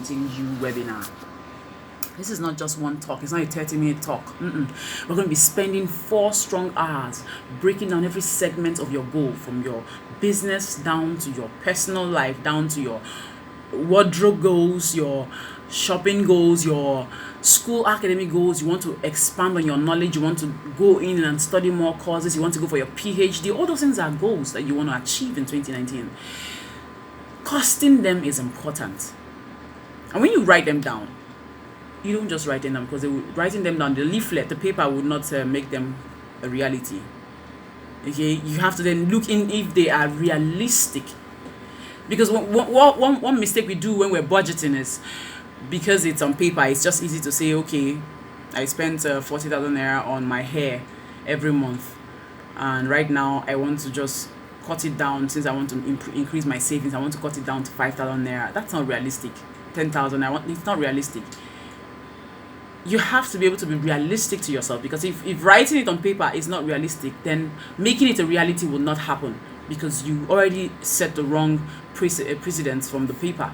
you webinar. This is not just one talk. It's not a 30-minute talk. We're going to be spending 4 strong hours breaking down every segment of your goal, from your business down to your personal life, down to your wardrobe goals, your shopping goals, your school academic goals. You want to expand on your knowledge. You want to go in and study more courses. You want to go for your PhD. All those things are goals that you want to achieve in 2019. Costing them is important. And when you write them down, you don't just write them down, because writing them down, the leaflet, the paper would not make them a reality. Okay, you have to then look in if they are realistic. Because one mistake we do when we're budgeting is, because it's on paper, it's just easy to say, okay, I spent 40,000 naira on my hair every month, and right now I want to just cut it down. Since I want to increase my savings, I want to cut it down to 5,000 naira. That's not realistic. 10,000, it's not realistic. You have to be able to be realistic to yourself, because if writing it on paper is not realistic, then making it a reality will not happen, because you already set the wrong precedence from the paper.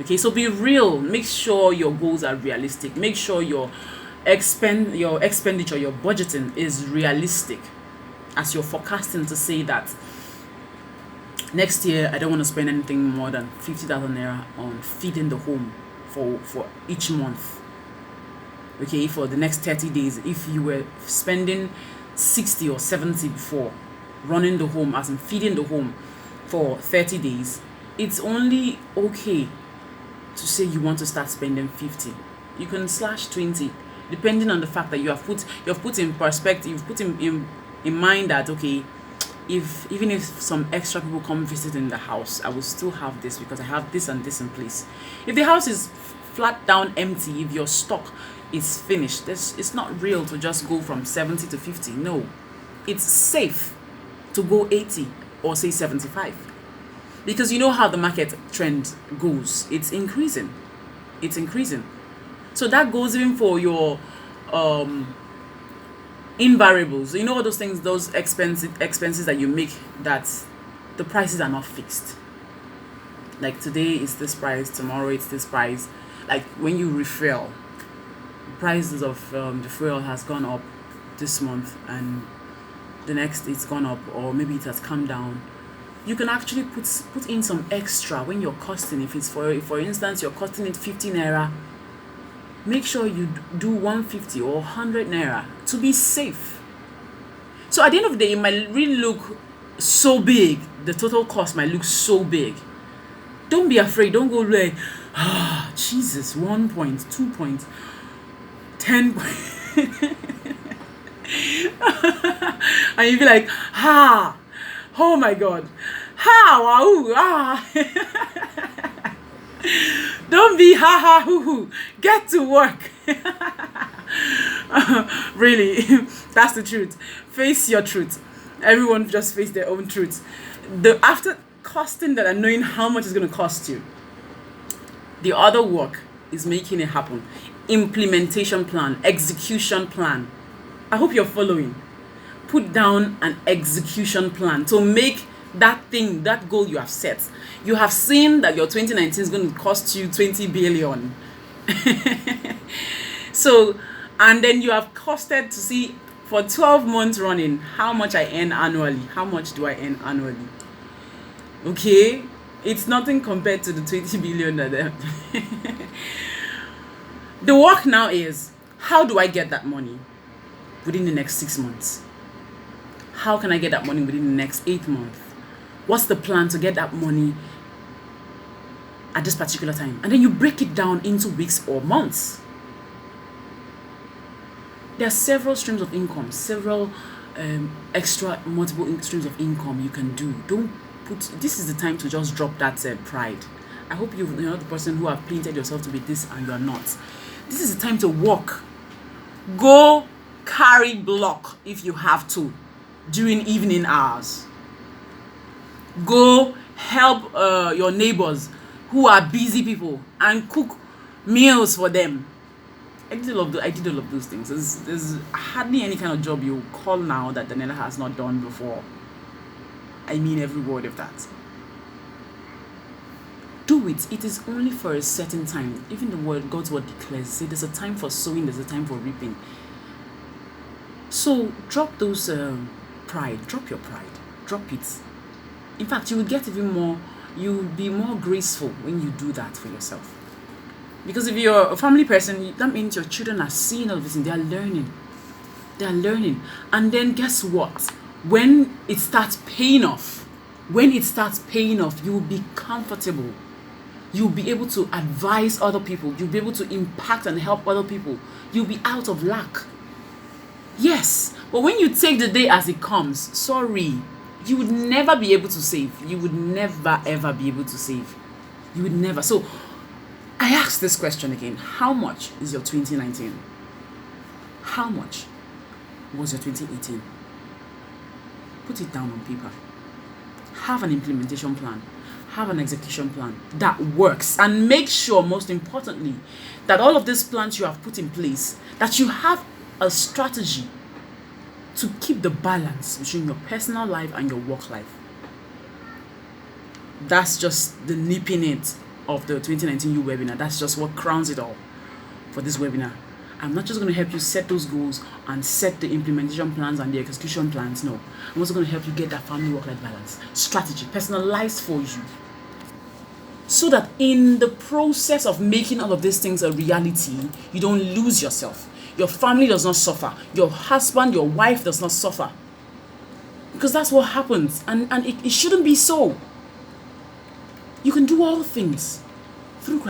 Okay, so be real. Make sure your goals are realistic. Make sure your expenditure, your budgeting is realistic, as you're forecasting to say that next year I don't want to spend anything more than 50,000 naira on feeding the home for each month. Okay, for the next 30 days, if you were spending 60 or 70 before, running the home, as in feeding the home, for 30 days, it's only okay to say you want to start spending 50. You can slash 20, depending on the fact that you have put in perspective, you've put in mind that, okay, even if some extra people come visit in the house, I will still have this, because I have this and this in place. If the house is flat down empty, if your stock is finished, it's not real to just go from 70 to 50. No, it's safe to go 80 or say 75, because you know how the market trend goes. It's increasing. So that goes even for your invariables. You know, all those things, those expenses that you make, that the prices are not fixed. Like today it's this price, tomorrow it's this price. Like when you refill, prices of the fuel has gone up this month, and the next it's gone up, or maybe it has come down. You can actually put in some extra when you're costing. If it's for instance you're costing it 50 naira, make sure you do 150 or 100 naira to be safe. So at the end of the day, it might really look so big. The total cost might look so big. Don't be afraid. Don't go like, Jesus, 1 point, 2 point, 10 point. And you be like, oh my God, wow, Don't be hoo. Get to work. Really, that's the truth. Face your truth. Everyone just face their own truth. After costing that and knowing how much it's going to cost you, the other work is making it happen. Implementation plan, execution plan. I hope you're following. Put down an execution plan to make that thing, that goal you have set. You have seen that your 2019 is going to cost you 20 billion. So, and then you have costed to see for 12 months running how much I earn annually. How much do I earn annually? Okay, it's nothing compared to the 20 billion that the work now is, how do I get that money within the next 6 months? How can I get that money within the next 8 months? What's the plan to get that money at this particular time? And then you break it down into weeks or months. There are several streams of income, several extra multiple streams of income you can do. This is the time to just drop that pride. I hope you're not the person who have painted yourself to be this and you're not. This is the time to work. Go carry block if you have to during evening hours. Go help your neighbors who are busy people and cook meals for them. I did all of those things. There's hardly any kind of job you call now that Daniela has not done before. I mean every word of that. Do it. It is only for a certain time. Even the word, God's word declares, say there's a time for sowing, there's a time for reaping. So drop those pride. Drop your pride. Drop it. In fact, you will get even more, you will be more graceful when you do that for yourself. Because if you're a family person, that means your children are seeing all of this and they are learning. They are learning. And then guess what? When it starts paying off, you will be comfortable. You'll be able to advise other people. You'll be able to impact and help other people. You'll be out of lack. Yes, but when you take the day as it comes, sorry, you would never be able to save. You would never ever be able to save. You would never. So I ask this question again. How much is your 2019? How much was your 2018? Put it down on paper. Have an implementation plan. Have an execution plan that works, and make sure, most importantly, that all of these plans you have put in place, that you have a strategy to keep the balance between your personal life and your work life. That's just the nipping it of the 2019 U webinar. That's just what crowns it all for this webinar. I'm not just going to help you set those goals and set the implementation plans and the execution plans. No, I'm also going to help you get that family work-life balance strategy personalized for you, so that in the process of making all of these things a reality, you don't lose yourself. Your family does not suffer. Your husband, your wife does not suffer. Because that's what happens. And it shouldn't be so. You can do all things through Christ.